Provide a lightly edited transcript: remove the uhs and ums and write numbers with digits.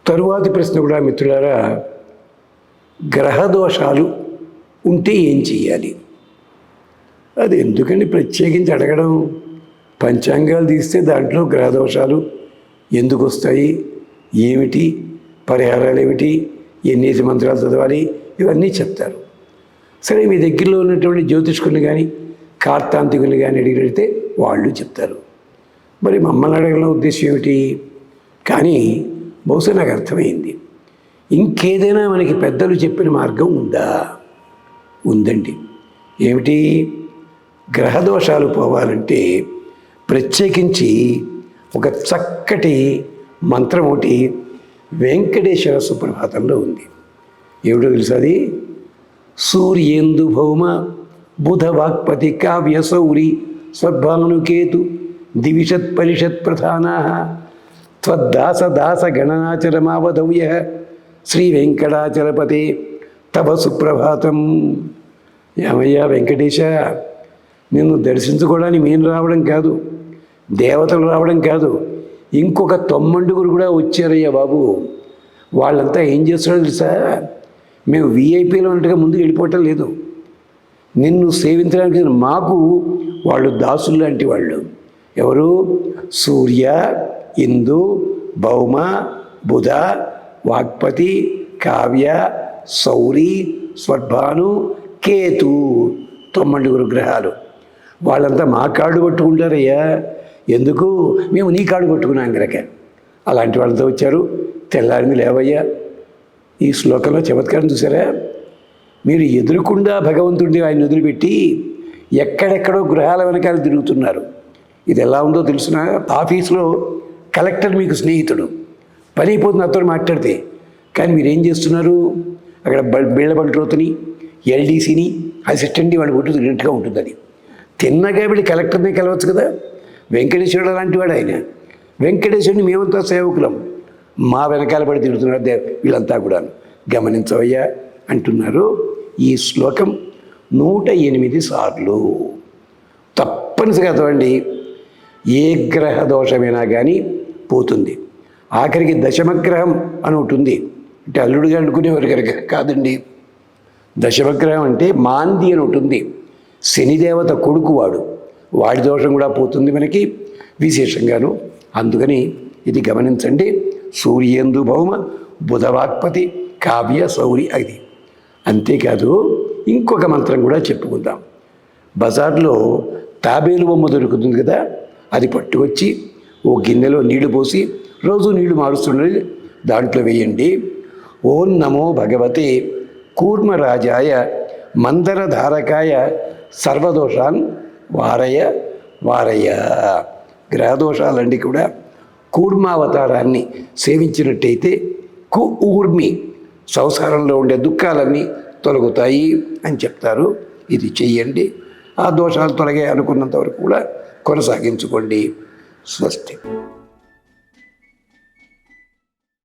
తరువాతి ప్రశ్న కూడా మిత్రులారా, గ్రహదోషాలు ఉంటే ఏం చెయ్యాలి? అది ఎందుకని ప్రత్యేకించి అడగడం? పంచాంగాలు తీస్తే దాంట్లో గ్రహదోషాలు ఎందుకు వస్తాయి, ఏమిటి పరిహారాలు, ఏమిటి ఎన్నేసి మంత్రాలు చదవాలి, ఇవన్నీ చెప్తారు. సరే, మీ దగ్గరలో ఉన్నటువంటి జ్యోతిష్కుల్ని కానీ కార్తాంతికుల్ని కానీ అడిగితే వాళ్ళు చెప్తారు. మరి మమ్మల్ని అడగల ఉద్దేశం ఏమిటి? కానీ బహుశా నాకు అర్థమైంది. ఇంకేదైనా మనకి పెద్దలు చెప్పిన మార్గం ఉందా? ఉందండి. ఏమిటి? గ్రహదోషాలు పోవాలంటే ప్రత్యేకించి ఒక చక్కటి మంత్రం ఒకటి వెంకటేశ్వర సుప్రభాతంలో ఉంది. ఏమిటో తెలుసు? అది సూర్యేందు భౌమ బుధ వాక్పతి కావ్య సౌరి స్వర్భానుకేతు దివిషత్ పరిషత్ ప్రధానా త్వద్దాస దాస గణనాచరమావధవ్య శ్రీ వెంకటాచలపతే తవ సుప్రభాతం. ఏమయ్యా వెంకటేశ, నిన్ను దర్శించుకోవడానికి మేము రావడం కాదు, దేవతలు రావడం కాదు, ఇంకొక 90 కూడా వచ్చారయ్యా బాబు. వాళ్ళంతా ఏం చేస్తున్నారో తెలుసా? మేము వీఐపీలో ఉన్నట్టుగా ముందుకు వెళ్ళిపోవటం లేదు. నిన్ను సేవించడానికి మాకు వాళ్ళు దాసులు లాంటి వాళ్ళు. ఎవరు? సూర్య, ఇందు, భౌమ, బుధ, వాక్పతి, కావ్య, సౌరి, స్వర్భాను, కేతు, 90 గ్రహాలు. వాళ్ళంతా మా కాడు పట్టుకుంటారయ్యా. ఎందుకు? మేము నీ కాడు పట్టుకున్నాం కనుక. అలాంటి వాళ్ళతో వచ్చారు. తెల్లారింది లేవయ్యా. ఈ శ్లోకంలో చమత్కారం చూసారా? మీరు ఎదురుకుండా భగవంతుడిని ఆయన వదిలిపెట్టి ఎక్కడెక్కడో గృహాల వెనకాల తిరుగుతున్నారు. ఇది ఎలా ఉందో తెలుసిన? ఆఫీసులో కలెక్టర్ మీకు స్నేహితుడు, పని అయిపోతుంది అతను మాట్లాడితే. కానీ మీరు ఏం చేస్తున్నారు? అక్కడ బిళ్ళ బంట్రోతుని, ఎల్డీసీని, అసిస్టెంట్ని వాడు కొట్టు తిరిగినట్టుగా ఉంటుంది. అది తిన్నగా వీళ్ళు కలెక్టర్ని కలవచ్చు కదా. వెంకటేశ్వరుడు అలాంటి వాడు ఆయన. వెంకటేశ్వరుని మేమంతా సేవకులం, మా వెనకాల పడి తిరుగుతున్నారు వీళ్ళంతా కూడా. గమనించవయ్యా అంటున్నారు. ఈ శ్లోకం 108 సార్లు తప్పనిసరిగా చదవండి. ఏ గ్రహ దోషమైనా కానీ పోతుంది. ఆఖరికి దశమగ్రహం అని ఒకటి ఉంది. అంటే అల్లుడుగా అనుకునేవారు కనుక కాదండి. దశమగ్రహం అంటే మాంది అని ఒకటి ఉంది. శనిదేవత కొడుకు వాడి దోషం కూడా పోతుంది మనకి విశేషంగాను. అందుకని ఇది గమనించండి. సూర్యేందు భౌమ బుధవాక్పతి కావ్య సౌరి. అది అంతేకాదు, ఇంకొక మంత్రం కూడా చెప్పుకుందాం. బజార్లో తాబేలు బొమ్మ దొరుకుతుంది కదా, అది పట్టుకొచ్చి ఓ గిన్నెలో నీళ్లు పోసి రోజు నీళ్లు మారుస్తుండే దాంట్లో వేయండి. ఓం నమో భగవతే కూర్మరాజాయ మందరధారకాయ సర్వదోషాన్ వారయ వారయ. గ్రహదోషాలన్నీ కూడా కూర్మావతారాన్ని సేవించినట్టయితే ఊర్మి సంసారంలో ఉండే దుఃఖాలన్నీ తొలగుతాయి అని చెప్తారు. ఇది చెయ్యండి. ఆ దోషాలు తొలగే అనుకున్నంత వరకు కూడా కొనసాగించుకోండి. స్వస్తి.